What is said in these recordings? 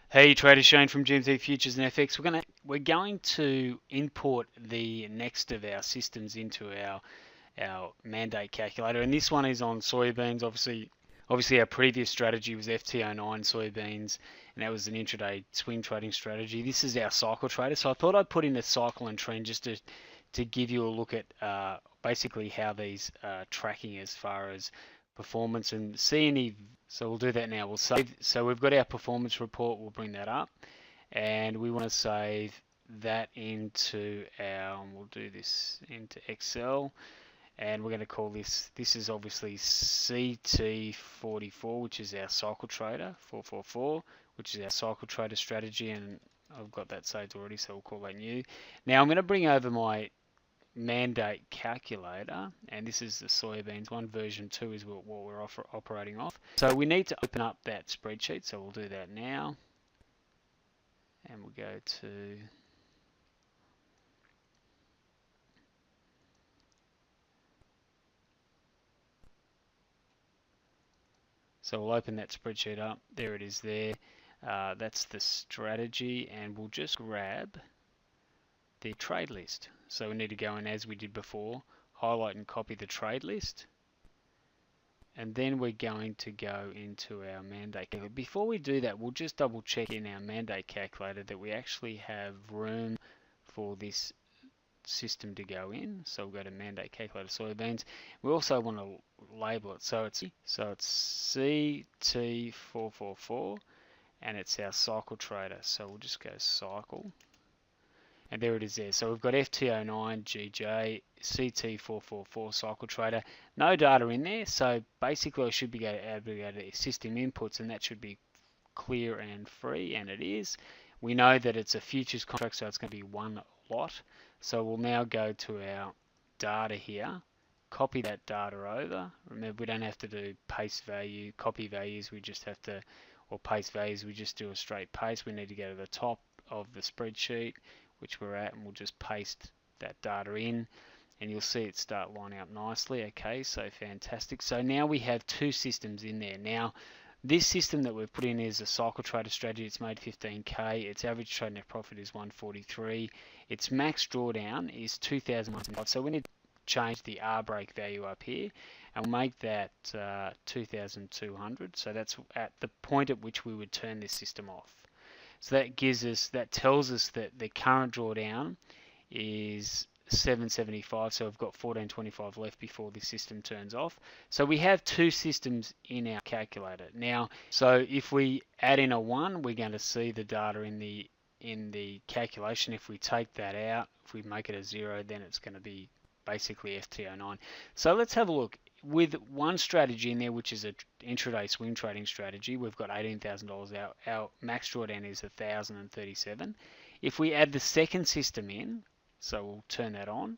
Hey traders, Shane from GMT Futures and FX. We're going to import the next of our systems into our mandate calculator, and this one is on soybeans. Obviously our previous strategy was FT09 soybeans, and that was an intraday swing trading strategy. This is our cycle trader, so I thought I'd put in a cycle and trend just to give you a look at basically how these are tracking as far as performance and see any. So we'll do that now. We'll save. So we've got our performance report. We'll bring that up, and we want to save that into our. We'll do this into Excel, and we're going to call this is obviously CT44, which is our cycle trader 444, which is our cycle trader strategy, and I've got that saved already, so we'll call that new. Now I'm going to bring over my mandate calculator, and this is the soybeans one. Version 2 is what we're operating off. So we need to open up that spreadsheet, so we'll do that now, and we'll go to so we'll open that spreadsheet up. There it is there. That's the strategy, and we'll just grab the trade list. So we need to go in as we did before, highlight and copy the trade list, and then we're going to go into our mandate calculator. Before we do that, we'll just double check in our mandate calculator that we actually have room for this system to go in. So we'll go to mandate calculator soybeans. We also want to label it, so it's CT444, and it's our cycle trader. So we'll just go cycle, and there it is there. So we've got FT09 GJ CT444 cycle trader. No data in there, so basically I should be able to go to system inputs, and that should be clear and free, and it is. We know that it's a futures contract, so it's going to be one lot. So we'll now go to our data here, copy that data over. Remember, we don't have to do paste value, copy values, we just have to, or paste values, we just do a straight paste. We need to go to the top of the spreadsheet, which we're at, and we'll just paste that data in, and you'll see it start lining up nicely. Okay, so fantastic. So now we have two systems in there. Now this system that we've put in is a cycle trader strategy. It's made 15k. Its average trade net profit is 143. Its max drawdown is 2,105. So we need to change the R break value up here, and we'll make that 2,200. So that's at the point at which we would turn this system off. So that tells us that the current drawdown is 775, so we've got 1425 left before this system turns off. So we have two systems in our calculator. Now, so if we add in a 1, we're going to see the data in the calculation. If we take that out, if we make it a 0, then it's going to be basically FT09. So let's have a look. With one strategy in there, which is an intraday swing trading strategy, we've got $18,000. Our max drawdown is 1,037. If we add the second system in, so we'll turn that on,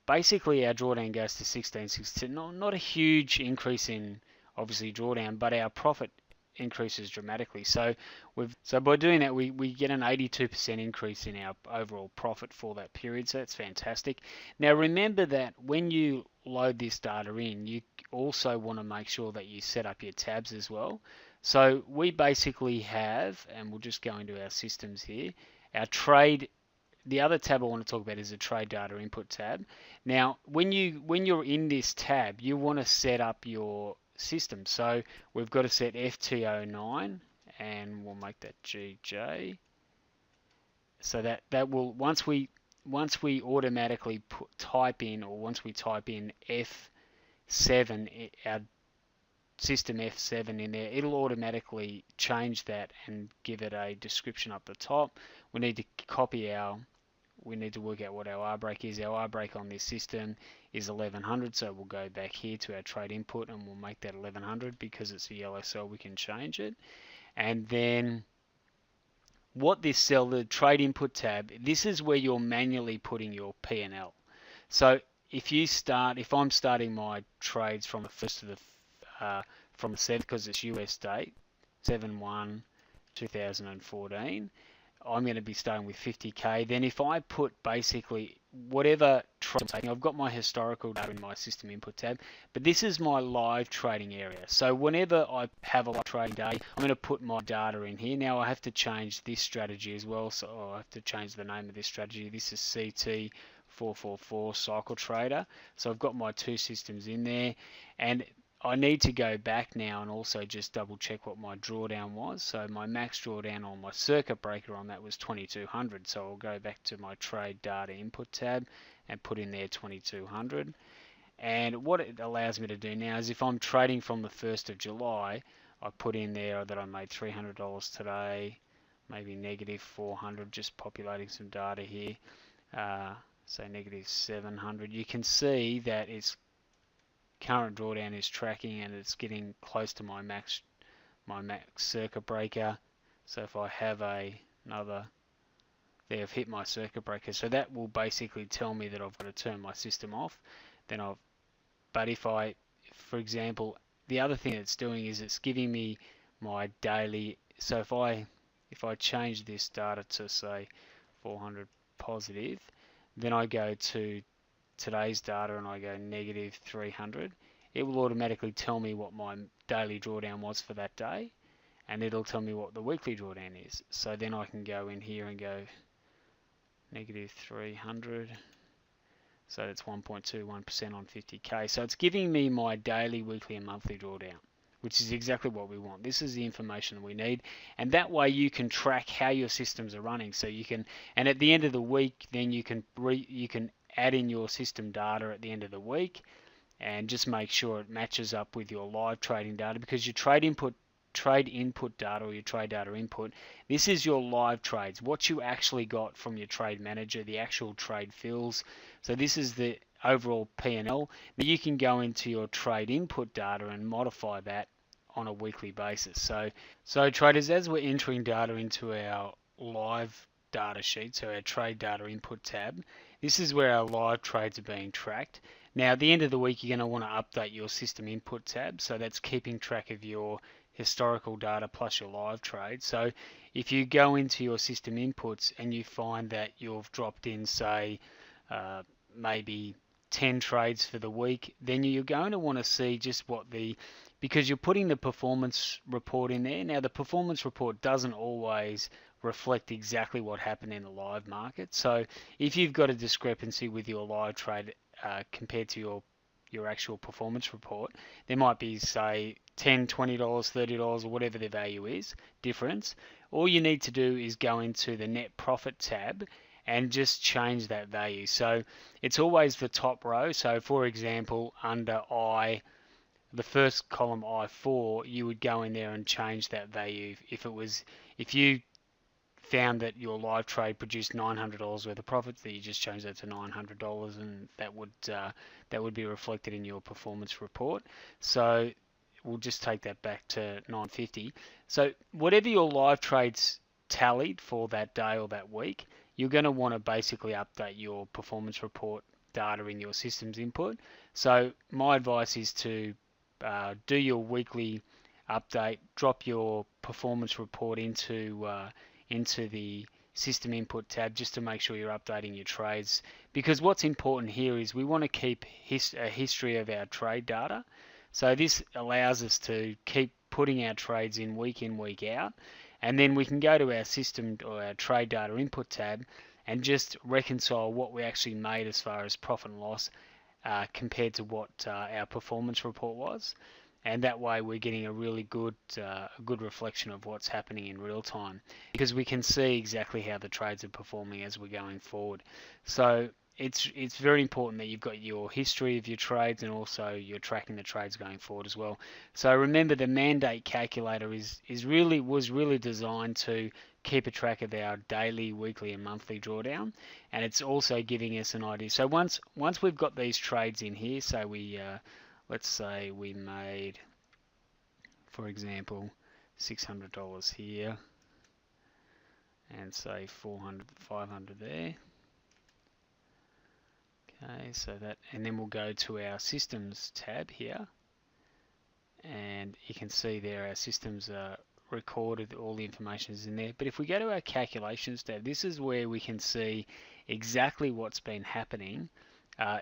basically our drawdown goes to 1662. Not a huge increase in obviously drawdown, but our profit increases dramatically. So by doing that, we get an 82% increase in our overall profit for that period. So that's fantastic. Now remember that when you load this data in, you also want to make sure that you set up your tabs as well. So we basically have, and we'll just go into our systems here, our trade. The other tab I want to talk about is the trade data input tab. Now when you're in this tab, you want to set up your system. So we've got to set FT09, and we'll make that GJ. So that will, once we automatically type in F7, our system F7 in there, it'll automatically change that and give it a description up the top. We need to we need to work out what our R break is. Our R break on this system is 1100, so we'll go back here to our trade input and we'll make that 1100. Because it's a yellow cell, we can change it. And then what this cell, the trade input tab, this is where you're manually putting your P&L. So if I'm starting my trades from the first to the from the 7th, because it's US date 7/1/2014, I'm going to be starting with 50k. Then if I put basically whatever trade I'm taking, I've got my historical data in my system input tab, but this is my live trading area. So whenever I have a live trading day, I'm going to put my data in here. Now I have to change this strategy as well, so I have to change the name of this strategy. This is CT444 Cycle Trader. So I've got my two systems in there, and I need to go back now and also just double check what my drawdown was. So my max drawdown on my circuit breaker on that was 2200. So I'll go back to my trade data input tab and put in there 2200. And what it allows me to do now is if I'm trading from the 1st of July, I put in there that I made $300 today, maybe negative 400, just populating some data here. Say negative 700. You can see that it's current drawdown is tracking and it's getting close to my max circuit breaker. So if I have another, there, I've hit my circuit breaker, so that will basically tell me that I've got to turn my system off. But if I, for example, the other thing it's doing is it's giving me my daily. So if I change this data to say 400 positive, then I go to today's data and I go negative 300, it will automatically tell me what my daily drawdown was for that day, and it'll tell me what the weekly drawdown is. So then I can go in here and go negative 300, so that's 1.21% on 50k. So it's giving me my daily, weekly and monthly drawdown, which is exactly what we want. This is the information that we need, and that way you can track how your systems are running. So you can, and at the end of the week, then you can add in your system data at the end of the week and just make sure it matches up with your live trading data, because your trade input data or your trade data input, this is your live trades, what you actually got from your trade manager, the actual trade fills. So this is the overall P&L. Now you can go into your trade input data and modify that on a weekly basis. So traders, as we're entering data into our live data sheet, so our trade data input tab, this is where our live trades are being tracked. Now at the end of the week, you're going to want to update your system input tab, so that's keeping track of your historical data plus your live trade. So if you go into your system inputs and you find that you've dropped in, say, maybe 10 trades for the week, then you're going to want to see just what because you're putting the performance report in there. Now the performance report doesn't always reflect exactly what happened in the live market. So if you've got a discrepancy with your live trade compared to your actual performance report, there might be, say, $10, $20, $30 or whatever the value is difference. All you need to do is go into the net profit tab and just change that value. So it's always the top row. So for example, under the first column I4, you would go in there and change that value. If you found that your live trade produced $900 worth of profits, that you just change that to $900, and that would be reflected in your performance report. So we'll just take that back to 950. So whatever your live trades tallied for that day or that week, you're going to want to basically update your performance report data in your systems input. So my advice is to do your weekly update, drop your performance report into the system input tab just to make sure you're updating your trades, because what's important here is we want to keep a history of our trade data. So this allows us to keep putting our trades in, week out, and then we can go to our system or our trade data input tab and just reconcile what we actually made as far as profit and loss compared to what our performance report was. And that way we're getting a really good reflection of what's happening in real time, because we can see exactly how the trades are performing as we're going forward. So it's very important that you've got your history of your trades and also you're tracking the trades going forward as well. So remember, the mandate calculator was really designed to keep a track of our daily, weekly and monthly drawdown, and it's also giving us an idea. So once we've got these trades in here, so let's say we made, for example, $600 here, and say 400, 500 there. Okay, so that, and then we'll go to our systems tab here, and you can see there our systems are recorded, all the information is in there. But if we go to our calculations tab, this is where we can see exactly what's been happening.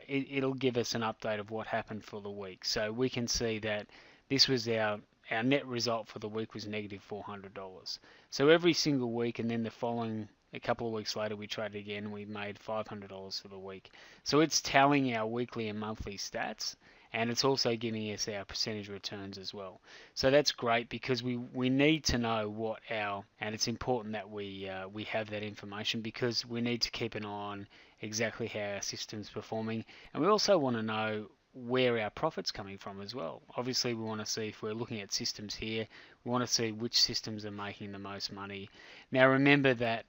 It'll give us an update of what happened for the week. So we can see that this was our net result for the week was negative $400. So every single week, and then the following, a couple of weeks later, we traded again and we made $500 for the week. So it's telling our weekly and monthly stats, and it's also giving us our percentage returns as well. So that's great, because we need to know what and it's important that we have that information, because we need to keep an eye on exactly how our system's performing, and we also want to know where our profit's coming from as well. Obviously, we want to see, if we're looking at systems here, we want to see which systems are making the most money. Now remember that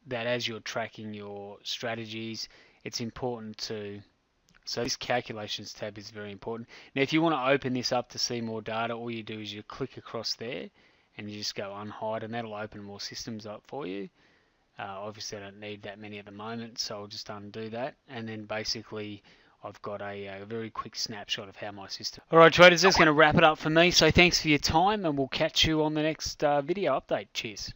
that as you're tracking your strategies, it's important to, so this calculations tab is very important. Now if you want to open this up to see more data, all you do is you click across there and you just go unhide, and that'll open more systems up for you. Obviously I don't need that many at the moment, so I'll just undo that, and then basically I've got a very quick snapshot of how my system. Alright traders, that's going to wrap it up for me. So thanks for your time, and we'll catch you on the next video update. Cheers.